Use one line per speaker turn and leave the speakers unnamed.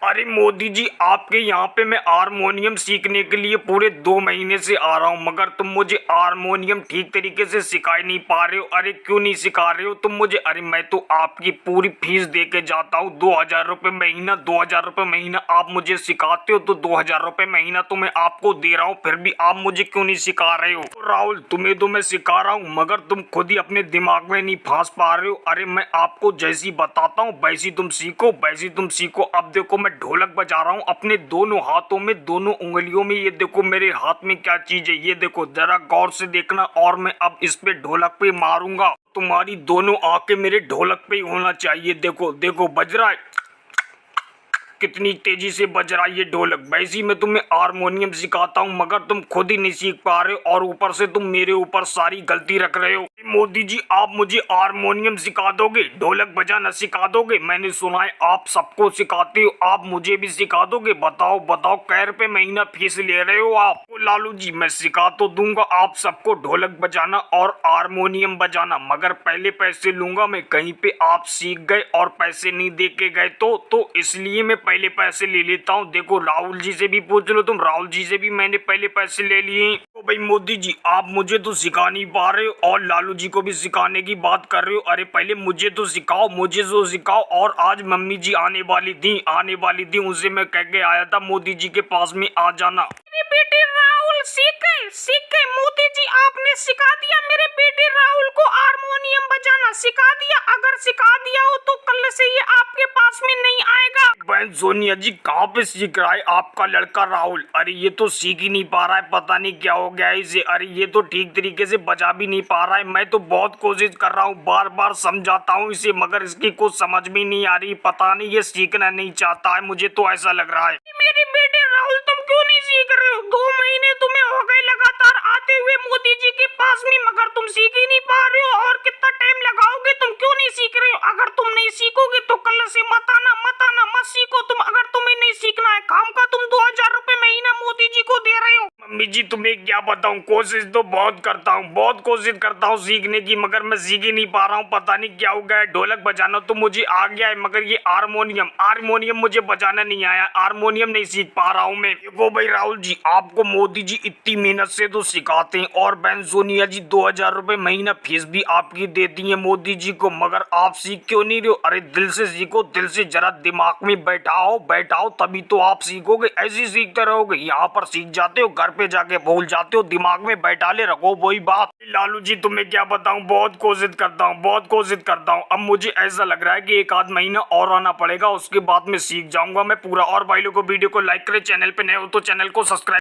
अरे मोदी जी, आपके यहाँ पे मैं हारमोनियम सीखने के लिए पूरे 2 महीने से आ रहा हूँ, मगर तुम मुझे हारमोनियम ठीक तरीके से सिखा ही नहीं पा रहे हो। अरे क्यों नहीं सिखा रहे हो तुम मुझे? अरे मैं तो आपकी पूरी फीस दे के जाता हूँ, 2,000 रुपये महीना। 2,000 रुपये महीना आप मुझे सिखाते हो तो 2,000 रुपये महीना तो मैं आपको दे रहा हूँ, फिर भी आप मुझे क्यों नहीं सिखा रहे हो? राहुल, तुम्हें तो मैं सिखा रहा हूँ, मगर तुम खुद ही अपने दिमाग में नहीं फंस पा रहे हो। अरे मैं आपको जैसी बताता हूँ वैसी तुम सीखो, वैसी तुम सीखो। अब देखो, मैं ढोलक बजा रहा हूँ अपने दोनों हाथों में, दोनों उंगलियों में। ये देखो मेरे हाथ में क्या चीज है, ये देखो, जरा गौर से देखना। और मैं अब इस पे ढोलक पे मारूंगा, तुम्हारी दोनों आंखें मेरे ढोलक पे ही होना चाहिए। देखो देखो, बज रहा है, कितनी तेजी से बज रहा है ये ढोलक। वैसे ही मैं तुम्हें हारमोनियम सिखाता हूँ, मगर तुम खुद ही नहीं सीख पा रहे हो, और ऊपर से तुम मेरे ऊपर सारी गलती रख रहे हो। मोदी जी, आप मुझे हारमोनियम सिखा दोगे, ढोलक बजाना सिखा दोगे? मैंने सुना है आप सबको सिखाते हो, आप मुझे भी सिखा दोगे? बताओ बताओ, कै रुपये महीना फीस ले रहे हो आप? लालू जी, मैं सिखा तो दूंगा आप सबको ढोलक बजाना और हारमोनियम बजाना, मगर पहले पैसे लूंगा मैं। कहीं पे आप सीख गए और पैसे नहीं दे के गए तो इसलिए मैं पहले पैसे ले लेता हूँ। देखो, राहुल जी से भी पूछ लो तुम, राहुल जी से भी मैंने पहले पैसे ले लिए। तो भाई मोदी जी, आप मुझे तो सिखा नहीं पा रहे हो और लालू जी को भी सिखाने की बात कर रहे हो। अरे पहले मुझे तो सिखाओ, मुझे तो सिखाओ। और आज मम्मी जी आने वाली थी, उनसे मैं कह के आया था मोदी जी के पास में आ जाना।
मेरे बेटे राहुल सीख गए। मोदी जी आपने सिखा दिया मेरे बेटे राहुल को हारमोनियम बजाना, सिखा दिया। अगर सिखा दिया हो तो कल से ये आपके पास में नहीं आएगा।
बहन सोनिया जी, कहाँ पे सीख रहा है आपका लड़का राहुल? अरे ये तो सीख ही नहीं पा रहा है, पता नहीं क्या हो गया है इसे। अरे ये तो ठीक तरीके से बजा भी नहीं पा रहा है। मैं तो बहुत कोशिश कर रहा हूँ, बार बार समझाता हूँ इसे, मगर इसकी कुछ समझ में नहीं आ रही। पता नहीं ये सीखना नहीं चाहता है, मुझे तो ऐसा लग रहा है।
मेरे बेटे राहुल, तुम क्यों नहीं सीख रहे हो? 2 महीने तुम्हें हो गए लगातार आते हुए मोदी जी के पास में, मगर तुम सीख ही नहीं पा रहे हो। और कितना टाइम लगाओगे? तुम क्यों नहीं सीख रहे हो? अगर तुम नहीं सीखोगे तो कल से मत सीखो तुम। अगर तुम्हें नहीं सीखना है, काम का तुम 2,000 रुपये महीना मोदी जी को दे रहे हो।
मम्मी जी, तुम्हें क्या बताऊं, कोशिश तो बहुत करता हूं, बहुत कोशिश करता हूं सीखने की, मगर मैं सीख ही नहीं पा रहा हूं। पता नहीं क्या हो गया है। ढोलक बजाना तो मुझे आ गया है, मगर ये हारमोनियम मुझे बजाना नहीं आया। हारमोनियम नहीं सीख पा रहा हूं मैं। देखो भाई राहुल जी, आपको मोदी जी इतनी मेहनत से तो सिखाते हैं, और बहन सोनिया जी 2,000 रुपये महीना फीस भी आपकी देती है मोदी जी को, मगर आप सीख क्यों नहीं रहे हो? अरे दिल से सीखो, दिल से जरा दिमाग में बैठाओ, तभी तो आप सीखोगे। ऐसे ही सीखते रहोगे, यहाँ पर सीख जाते हो, घर पे जाके भूल जाते हो। दिमाग में बैठा ले रखो वही बात। लालू जी, तुम्हें क्या बताऊं, बहुत कोशिश करता हूं। अब मुझे ऐसा लग रहा है कि 1 आध महीना और आना पड़ेगा, उसके बाद में सीख जाऊंगा मैं पूरा। और भाई लोगों को वीडियो को लाइक करें, चैनल पे नए हो तो चैनल को सब्सक्राइब